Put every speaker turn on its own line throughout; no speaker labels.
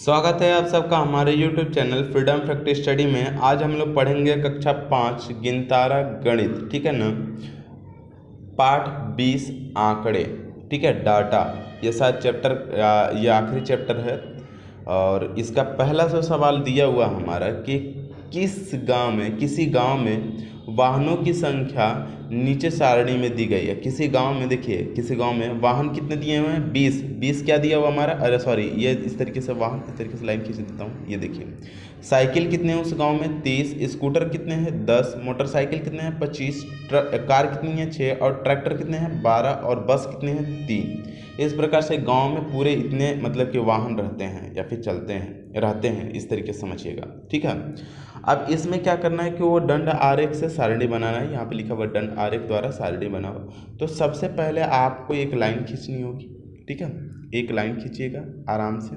स्वागत है आप सबका हमारे YouTube channel freedom fact study में। आज हम लोग पढ़ेंगे कक्षा 5 गिनतारा गणित, ठीक है ना। पाठ 20 आंकड़े, ठीक है, डाटा। ये शायद चैप्टर ये आखिरी चैप्टर है और इसका पहला जो सवाल दिया हुआ हमारा कि किसी गांव में वाहनों की संख्या नीचे सारणी में दी गई है। किसी गांव में, देखिए किसी गांव में वाहन कितने दिए हुए हैं? 20 क्या दिया हुआ हमारा, अरे सॉरी, ये इस तरीके से वाहन, इस तरीके से लाइन खींच देता हूँ। ये देखिए साइकिल कितने हैं उस गांव में? 30। स्कूटर कितने हैं? 10। मोटरसाइकिल कितने हैं? 25। कार कितनी है? 6। और ट्रैक्टर कितने हैं? 12। और बस कितने हैं? 3। इस प्रकार से गांव में पूरे इतने मतलब कि वाहन रहते हैं या फिर चलते हैं, रहते हैं, इस तरीके से समझिएगा, ठीक है। अब इसमें क्या करना है कि वो दंड आरेख से सारणी बनाना है। यहाँ पे लिखा हुआ दंड आरेख द्वारा सारणी बनाओ। तो सबसे पहले आपको एक लाइन खींचनी होगी, ठीक है। एक लाइन खींचिएगा आराम से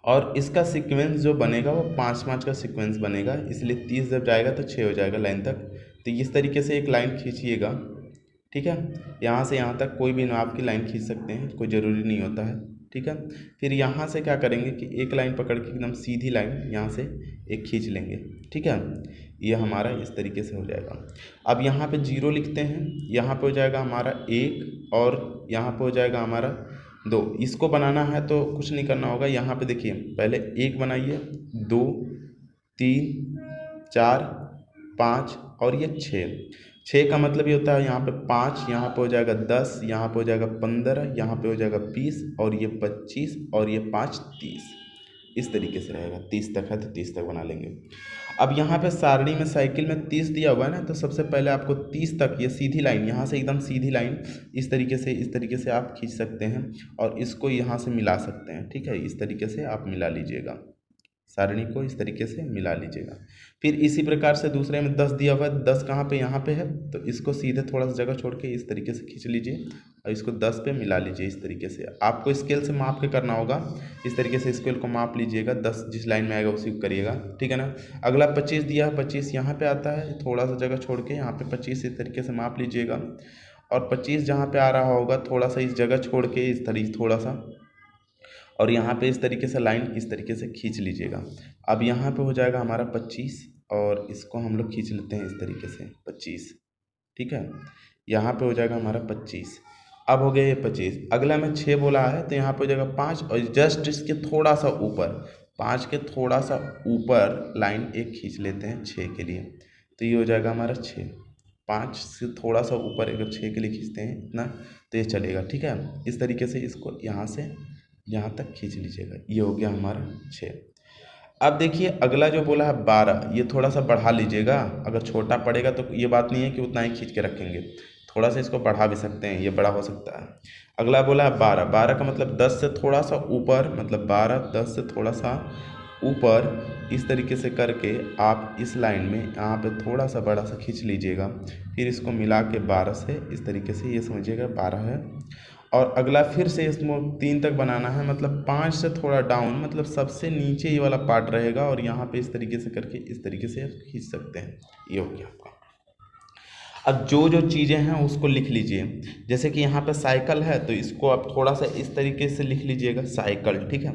और इसका सीक्वेंस जो बनेगा वो 5-5 का सीक्वेंस बनेगा, इसलिए 30 जब जाएगा तो 6 हो जाएगा लाइन तक। तो इस तरीके से एक लाइन खींचिएगा, ठीक है। यहाँ से यहाँ तक कोई भी नाप की लाइन खींच सकते हैं, कोई ज़रूरी नहीं होता है, ठीक है। फिर यहाँ से क्या करेंगे कि एक लाइन पकड़ के एकदम सीधी लाइन यहाँ से एक खींच लेंगे, ठीक है। ये हमारा इस तरीके से हो जाएगा। अब यहाँ पे 0 लिखते हैं, यहाँ पे हो जाएगा हमारा 1 और यहाँ पे हो जाएगा हमारा 2। इसको बनाना है तो कुछ नहीं करना होगा। यहाँ पे देखिए पहले 1 बनाइए, 2, 3, 4, 5 और ये 6 का मतलब ये होता है यहाँ पे 5, यहाँ पे हो जाएगा 10, यहाँ पे हो जाएगा 15, यहाँ पे हो जाएगा 20 और ये 25 और ये 5 30। इस तरीके से रहेगा। 30 तक है तो 30 तक बना लेंगे। अब यहाँ पे सारणी में साइकिल में 30 दिया हुआ है ना, तो सबसे पहले आपको 30 तक ये सीधी लाइन, यहाँ से एकदम सीधी लाइन इस तरीके से आप खींच सकते हैं और इसको यहाँ से मिला सकते हैं, ठीक है। इस तरीके से आप मिला लीजिएगा, सारणी को इस तरीके से मिला लीजिएगा। फिर इसी प्रकार से दूसरे में 10 दिया हुआ है, 10 कहाँ पे? यहाँ पे है, तो इसको सीधे थोड़ा सा जगह छोड़ के इस तरीके से खींच लीजिए और इसको 10 पे मिला लीजिए। इस तरीके से आपको स्केल से माप के करना होगा। इस तरीके से स्केल को माप लीजिएगा, 10 जिस लाइन में आएगा उसी को करिएगा, ठीक है ना। अगला 25 दिया है, 25 यहाँ पे आता है, थोड़ा सा जगह छोड़ के यहाँ पे 25 इस तरीके से माप लीजिएगा और 25 जहाँ पे आ रहा होगा थोड़ा सा इस जगह छोड़ के इस तरीके थोड़ा सा, और यहाँ पे इस तरीके से लाइन इस तरीके से खींच लीजिएगा। अब यहाँ पे हो जाएगा हमारा 25 और इसको हम लोग खींच लेते हैं इस तरीके से 25, ठीक है। यहाँ पे हो जाएगा हमारा 25। अब हो गया ये 25। अगला में 6 बोला है तो यहाँ पे हो जाएगा 5 और जस्ट इसके थोड़ा सा ऊपर, 5 के थोड़ा सा ऊपर लाइन एक खींच लेते हैं 6 के लिए, तो ये हो जाएगा हमारा 6। 5 से थोड़ा सा ऊपर अगर 6 के लिए खींचते हैं इतना तो ये चलेगा, ठीक है। इस तरीके से इसको यहाँ से यहाँ तक खींच लीजिएगा। ये हो गया हमारा 6। अब देखिए अगला जो बोला है 12, ये थोड़ा सा बढ़ा लीजिएगा। अगर छोटा पड़ेगा तो ये बात नहीं है कि उतना ही खींच के रखेंगे, थोड़ा सा इसको बढ़ा भी सकते हैं, ये बड़ा हो सकता है। अगला बोला है 12, 12 का मतलब 10 से थोड़ा सा ऊपर, मतलब 12 10 से थोड़ा सा ऊपर इस तरीके से करके आप इस लाइन में यहाँ पे थोड़ा सा बड़ा सा खींच लीजिएगा। फिर इसको मिला के 12 से इस तरीके से ये समझिएगा 12 है। और अगला फिर से इसमें 3 तक बनाना है, मतलब 5 से थोड़ा डाउन, मतलब सबसे नीचे ये वाला पार्ट रहेगा और यहाँ पे इस तरीके से करके इस तरीके से खींच सकते हैं। ये हो गया आपका। अब जो जो चीज़ें हैं उसको लिख लीजिए। जैसे कि यहाँ पे साइकिल है तो इसको आप थोड़ा सा इस तरीके से लिख लीजिएगा, साइकिल, ठीक है,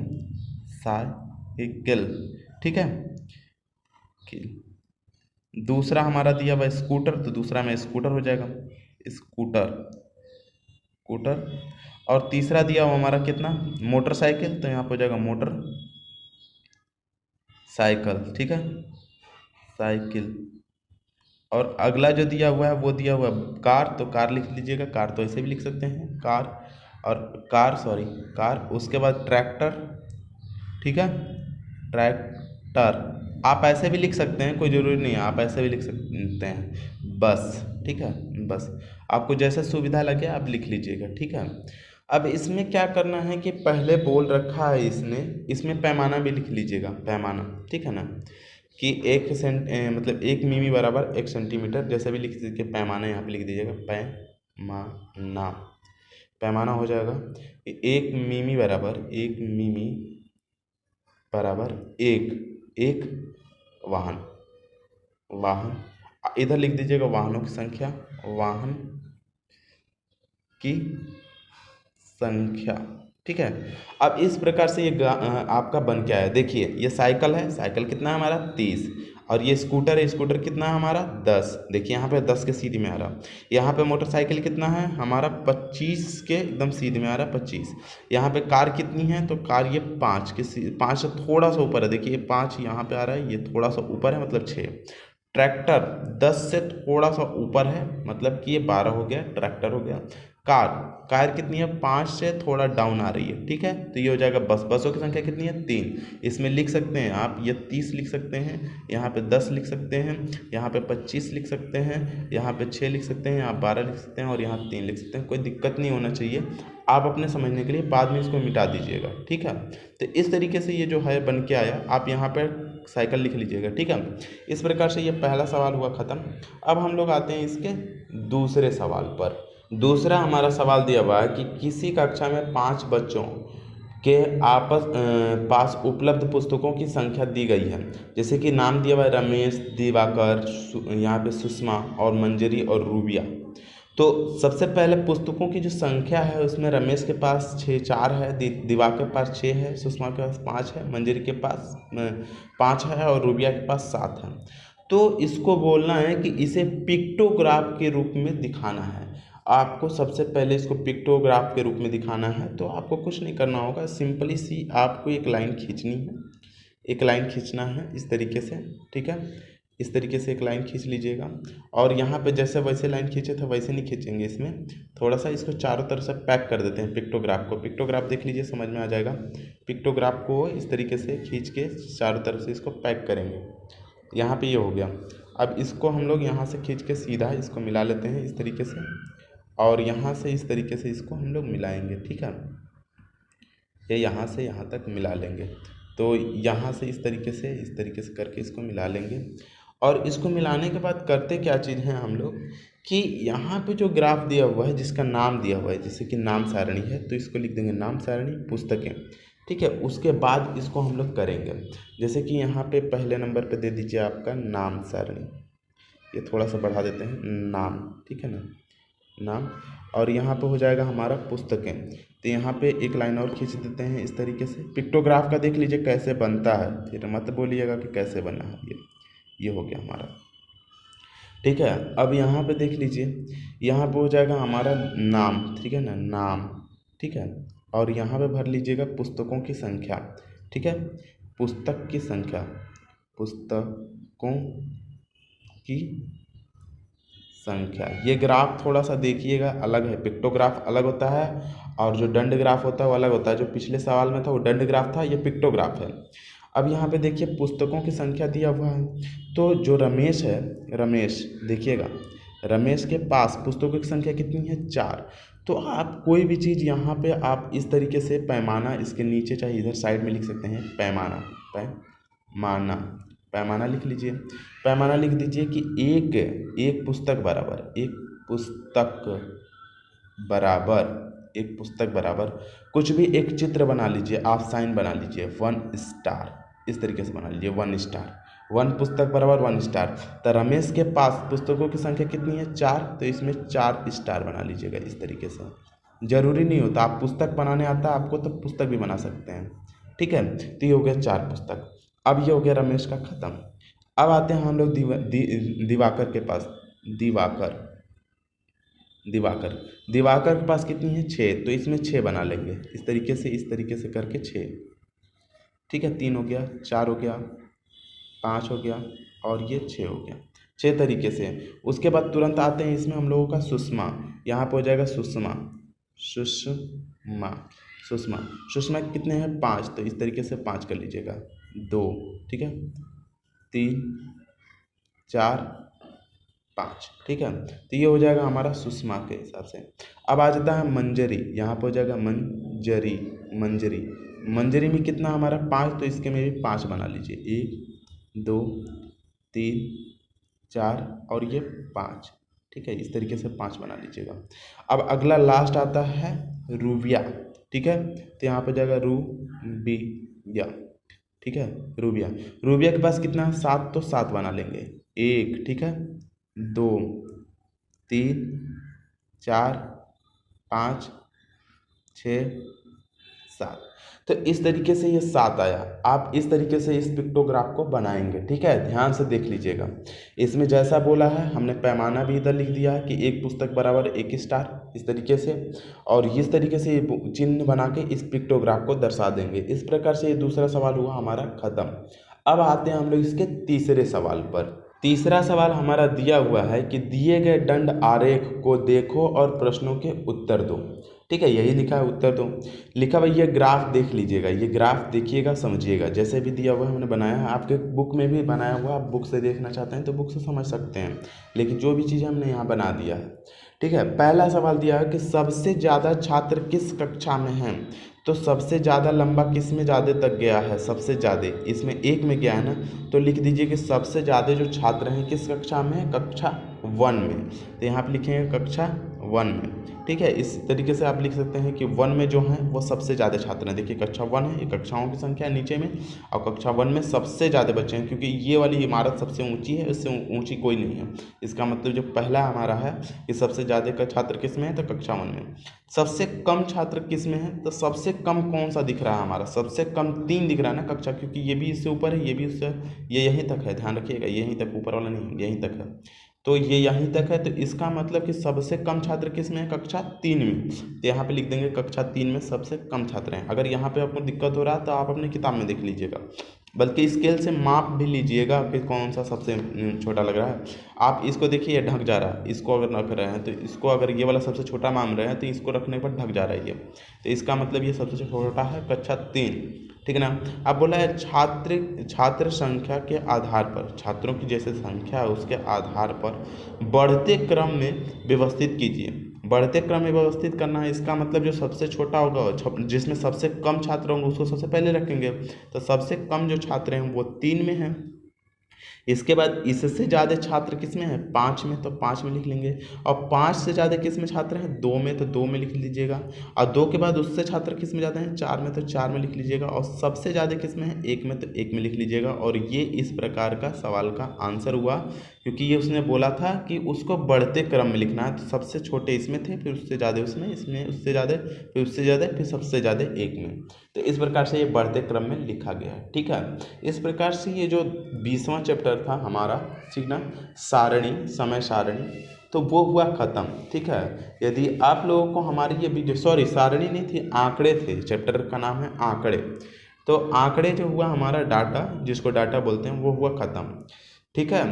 साइकिल, ठीक है। दूसरा हमारा दिया हुआ स्कूटर, तो दूसरा में स्कूटर हो जाएगा, स्कूटर, स्कूटर। और तीसरा दिया हुआ हमारा कितना? मोटरसाइकिल, तो यहाँ पे हो जाएगा मोटर साइकिल, ठीक है, साइकिल। और अगला जो दिया हुआ है वो दिया हुआ है कार, तो कार लिख लीजिएगा, कार तो ऐसे भी लिख सकते हैं कार, और कार, सॉरी कार। उसके बाद ट्रैक्टर, ठीक है, ट्रैक्टर। आप ऐसे भी लिख सकते हैं, कोई ज़रूरी नहीं है, आप ऐसे भी लिख सकते हैं, बस, ठीक है, बस। आपको जैसे सुविधा लगे आप लिख लीजिएगा, ठीक है। अब इसमें क्या करना है कि पहले बोल रखा है इसने, इसमें पैमाना भी लिख लीजिएगा, पैमाना, ठीक है ना, कि मतलब 1 मिमी बराबर 1 सेंटीमीटर, जैसे भी लिख दीजिए, पैमाना यहाँ पे लिख दीजिएगा, पैमाना, पैमाना हो जाएगा 1 मिमी बराबर 1 मिमी बराबर एक वाहन, वाहन। इधर लिख दीजिएगा वाहनों की संख्या, वाहन की संख्या, ठीक है। अब इस प्रकार से ये आपका बन के आया। देखिए ये साइकिल है, साइकिल कितना है हमारा 30, और ये स्कूटर है, स्कूटर कितना है हमारा 10। देखिए यहाँ पे 10 के सीधे में आ रहा। यहाँ पे मोटरसाइकिल कितना है हमारा 25 के एकदम सीधे में आ रहा 25। यहाँ पे कार कितनी है, तो कार ये 5 के 5 से थोड़ा सा ऊपर है। देखिए ये 5 यहाँ पे आ रहा है, ये थोड़ा सा ऊपर है मतलब 6। ट्रैक्टर 10 से थोड़ा सा ऊपर है, मतलब कि ये 12 हो गया, ट्रैक्टर हो गया। कार, कार कितनी है 5 से थोड़ा डाउन आ रही है, ठीक है। तो ये हो जाएगा बस। बसों की संख्या कितनी है 3। इसमें लिख सकते हैं आप, ये 30 लिख सकते हैं, यहाँ पे 10 लिख सकते हैं, यहाँ पे 25 लिख सकते हैं, यहाँ पे 6 लिख सकते हैं, यहाँ 12 लिख सकते हैं, और यहाँ 3 लिख सकते हैं। कोई दिक्कत नहीं होना चाहिए। आप अपने समझने के लिए बाद में इसको मिटा दीजिएगा, ठीक है। तो इस तरीके से ये जो है बन के आया। आप यहाँ पर साइकिल लिख लीजिएगा, ठीक है। इस प्रकार से ये पहला सवाल हुआ ख़त्म। अब हम लोग आते हैं इसके दूसरे सवाल पर। दूसरा हमारा सवाल दिया हुआ है कि किसी कक्षा में 5 बच्चों के पास उपलब्ध पुस्तकों की संख्या दी गई है। जैसे कि नाम दिया हुआ है रमेश, दिवाकर, यहाँ पे सुषमा और मंजरी और रूबिया। तो सबसे पहले पुस्तकों की जो संख्या है उसमें रमेश के पास 4 है, दिवाकर के पास 6 है, सुषमा के पास 5 है, मंजरी के पास 5 है, और रूबिया के पास 7 है। तो इसको बोलना है कि इसे पिक्टोग्राफ के रूप में दिखाना है। आपको सबसे पहले इसको पिक्टोग्राफ के रूप में दिखाना है, तो आपको कुछ नहीं करना होगा, सिंपली सी आपको एक लाइन खींचनी है। एक लाइन खींचना है इस तरीके से, ठीक है। इस तरीके से एक लाइन खींच लीजिएगा, और यहाँ पे जैसे वैसे लाइन खींचे थे वैसे नहीं खींचेंगे, इसमें थोड़ा सा इसको चारों तरफ से पैक कर देते हैं पिक्टोग्राफ को। पिक्टोग्राफ देख लीजिए, समझ में आ जाएगा। पिक्टोग्राफ को इस तरीके से खींच के चारों तरफ से इसको पैक करेंगे। यहाँ पे ये हो गया। अब इसको हम लोग यहाँ से खींच के सीधा इसको मिला लेते हैं इस तरीके से, और यहाँ से इस तरीके से इसको हम लोग मिलाएंगे, ठीक है। ये यहाँ से यहाँ तक मिला लेंगे। तो यहाँ से इस तरीके से करके इसको मिला लेंगे। और इसको मिलाने के बाद करते क्या चीज़ है हम लोग कि यहाँ पे जो ग्राफ दिया हुआ है जिसका नाम दिया हुआ है, जैसे कि नाम सारणी है, तो इसको लिख देंगे नाम सारणी पुस्तकें, ठीक है। उसके बाद इसको हम लोग करेंगे, जैसे कि यहाँ पे पहले नंबर पे दे दीजिए आपका नाम सारणी। ये थोड़ा सा बढ़ा देते हैं, नाम, ठीक है ना, नाम। और यहाँ पे हो जाएगा हमारा पुस्तकें। तो यहाँ पे एक लाइन और खींच देते हैं इस तरीके से। पिक्टोग्राफ का देख लीजिए कैसे बनता है, फिर मत बोलिएगा कि कैसे बना है। ये हो गया हमारा, ठीक है। अब यहाँ पे देख लीजिए, यहाँ पे हो जाएगा हमारा नाम, ठीक है ना, नाम, ठीक है। और यहाँ पे भर लीजिएगा पुस्तकों की संख्या, ठीक है। पुस्तक की संख्या, पुस्तकों की संख्या। ये ग्राफ थोड़ा सा देखिएगा अलग है, पिक्टोग्राफ अलग होता है, और जो दंड ग्राफ होता है वो अलग होता है। जो पिछले सवाल में था वो दंड ग्राफ था, ये पिक्टोग्राफ है। अब यहाँ पे देखिए पुस्तकों की संख्या दिया हुआ है, तो जो रमेश है, रमेश देखिएगा, रमेश के पास पुस्तकों की संख्या कितनी है 4। तो आप कोई भी चीज़ यहाँ पे आप इस तरीके से पैमाना, इसके नीचे चाहे इधर साइड में लिख सकते हैं पैमाना, पैमाना, पैमाना लिख लीजिए। पैमाना लिख दीजिए कि एक पुस्तक बराबर, एक पुस्तक बराबर कुछ भी एक चित्र बना लीजिए, आप साइन बना लीजिए 1 स्टार, इस तरीके से बना लीजिए 1 स्टार। 1 पुस्तक बराबर 1 स्टार। तो रमेश के पास पुस्तकों की संख्या कितनी है 4, तो इसमें 4 स्टार बना लीजिएगा इस तरीके से। जरूरी नहीं होता, आप पुस्तक बनाने आता है आपको तो पुस्तक भी बना सकते हैं, ठीक है। तो ये हो गया 4 पुस्तक। अब ये हो गया रमेश का खत्म। अब आते हैं हम लोग दिवाकर के पास। दिवाकर के पास कितनी है 6, तो इसमें 6 बना लेंगे इस तरीके से करके 6, ठीक है। 3 हो गया, 4 हो गया, 5 हो गया, और ये 6 हो गया, 6 तरीके से। उसके बाद तुरंत आते हैं इसमें हम लोगों का सुषमा। यहाँ पे हो जाएगा सुषमा, सुषमा कितने हैं 5, तो इस तरीके से 5 कर लीजिएगा, 2, ठीक है, 3, 4, 5, ठीक है। तो ये हो जाएगा हमारा सुषमा के हिसाब से। अब आ जाता है मंजरी, यहाँ पर हो जाएगा मंजरी में कितना हमारा 5, तो इसके में भी 5 बना लीजिए, 1, 2, 3, 4 और ये 5, ठीक है। इस तरीके से 5 बना लीजिएगा। अब अगला लास्ट आता है रूबिया, ठीक है। तो यहाँ पर जाएगा रूबिया, ठीक है, रूबिया के पास कितना है 7, तो 7 बना लेंगे, 1, ठीक है, 2, 3, 4, 5, 6, 7। तो इस तरीके से ये 7 आया। आप इस तरीके से इस पिक्टोग्राफ को बनाएंगे, ठीक है, ध्यान से देख लीजिएगा। इसमें जैसा बोला है हमने पैमाना भी इधर लिख दिया है कि एक पुस्तक बराबर 1 स्टार, इस तरीके से, और इस तरीके से ये चिन्ह बना के इस पिक्टोग्राफ को दर्शा देंगे। इस प्रकार से ये दूसरा सवाल हुआ हमारा खत्म। अब आते हैं हम लोग इसके तीसरे सवाल पर। तीसरा सवाल हमारा दिया हुआ है कि दिए गए दंड आरेख को देखो और प्रश्नों के उत्तर दो, ठीक है, यही लिखा है उत्तर दो। लिखा भाई ये ग्राफ देख लीजिएगा, ये ग्राफ देखिएगा, समझिएगा, जैसे भी दिया हुआ है हमने बनाया है, आपके बुक में भी बनाया हुआ, आप बुक से देखना चाहते हैं तो बुक से समझ सकते हैं, लेकिन जो भी चीज़ हमने यहाँ बना दिया है, ठीक है। पहला सवाल दिया है कि सबसे ज़्यादा छात्र किस कक्षा में हैं, तो सबसे ज़्यादा लंबा किस में ज़्यादा तक गया है, सबसे ज़्यादा इसमें 1 में गया है ना, तो लिख दीजिए कि सबसे ज़्यादा जो छात्र हैं किस कक्षा में, कक्षा 1 में, तो यहाँ पर लिखेंगे कक्षा 1 में, ठीक है। इस तरीके से आप लिख सकते हैं कि 1 में जो है वो सबसे ज़्यादा छात्र हैं। देखिए कक्षा 1 है, ये कक्षाओं की संख्या है नीचे में, और कक्षा 1 में सबसे ज़्यादा बच्चे हैं, क्योंकि ये वाली इमारत सबसे ऊंची है, इससे ऊंची कोई नहीं है। इसका मतलब जो पहला हमारा है कि सबसे ज़्यादा का छात्र किस में है, तो कक्षा 1 में। सबसे कम छात्र किस में है, तो सबसे कम कौन सा दिख रहा है हमारा, सबसे कम 3 दिख रहा है ना कक्षा, क्योंकि ये भी इससे ऊपर है, ये भी इससे, ये यहीं तक है, ध्यान रखिएगा, यहीं तक, ऊपर वाला नहीं, यहीं तक है, तो ये यहीं तक है। तो इसका मतलब कि सबसे कम छात्र किस में है, कक्षा 3 में, तो यहाँ पे लिख देंगे कक्षा 3 में सबसे कम छात्र हैं। अगर यहाँ पे आपको दिक्कत हो रहा है तो आप अपनी किताब में देख लीजिएगा, बल्कि स्केल से माप भी लीजिएगा कि कौन सा सबसे छोटा लग रहा है। आप इसको देखिए ढक जा रहा है, इसको अगर रख रहे हैं तो इसको, अगर ये वाला सबसे छोटा मान रहे हैं तो इसको रखने पर ढक जा रहा है ये, तो इसका मतलब ये सबसे छोटा है कक्षा 3, ठीक है ना। अब बोला है छात्र संख्या के आधार पर, छात्रों की जैसे संख्या है उसके आधार पर बढ़ते क्रम में व्यवस्थित कीजिए। बढ़ते क्रम में व्यवस्थित करना है, इसका मतलब जो सबसे छोटा होगा, जिसमें सबसे कम छात्र होंगे उसको सबसे पहले रखेंगे, तो सबसे कम जो छात्र हैं वो 3 में हैं। इसके बाद इससे ज़्यादा छात्र किस में है, 5 में, तो 5 में लिख लेंगे। और 5 से ज़्यादा किस में छात्र हैं, 2 में, तो 2 में लिख लीजिएगा। और 2 के बाद उससे छात्र किस में जाते हैं, 4 में, तो 4 में लिख लीजिएगा। और सबसे ज़्यादा किस में है, 1 में, तो 1 में लिख लीजिएगा। और ये इस प्रकार का सवाल का आंसर हुआ, क्योंकि ये उसने बोला था कि उसको बढ़ते क्रम में लिखना है, तो सबसे छोटे इसमें थे, फिर उससे ज़्यादा उसमें, इसमें उससे ज़्यादा, फिर उससे ज़्यादा, फिर सबसे ज़्यादा 1 में, तो इस प्रकार से ये बढ़ते क्रम में लिखा गया है, ठीक है। इस प्रकार से ये जो 20वां चैप्टर था हमारा, ठीक ना, सारणी, समय सारणी, तो वो हुआ ख़त्म, ठीक है। यदि आप लोगों को हमारी ये वीडियो, सॉरी सारणी नहीं थी, आंकड़े थे, चैप्टर का नाम है आंकड़े, तो आंकड़े जो हुआ हमारा डाटा, जिसको डाटा बोलते हैं, वो हुआ ख़त्म, ठीक है।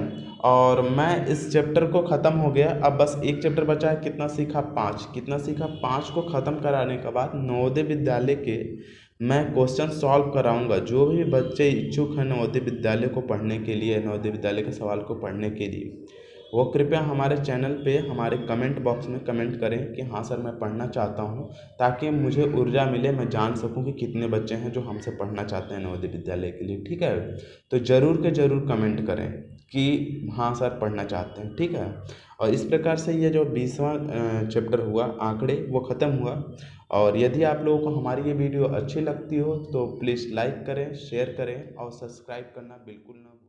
और मैं इस चैप्टर को ख़त्म हो गया, अब बस एक चैप्टर बचा है, कितना सीखा, 5, कितना सीखा, 5 को ख़त्म कराने के बाद नवोदय विद्यालय के मैं क्वेश्चन सॉल्व कराऊंगा। जो भी बच्चे इच्छुक हैं नवोदय विद्यालय को पढ़ने के लिए, नवोदय विद्यालय के सवाल को पढ़ने के लिए, वो कृपया हमारे चैनल पे हमारे कमेंट बॉक्स में कमेंट करें कि हाँ सर मैं पढ़ना चाहता हूँ, ताकि मुझे ऊर्जा मिले, मैं जान सकूँ कि कितने बच्चे हैं जो हमसे पढ़ना चाहते हैं नवोदय विद्यालय के लिए, ठीक है। तो ज़रूर के ज़रूर कमेंट करें कि हाँ सर पढ़ना चाहते हैं, ठीक है। और इस प्रकार से ये जो 20वां चैप्टर हुआ आंकड़े, वो ख़त्म हुआ। और यदि आप लोगों को हमारी ये वीडियो अच्छी लगती हो तो प्लीज़ लाइक करें, शेयर करें और सब्सक्राइब करना बिल्कुल ना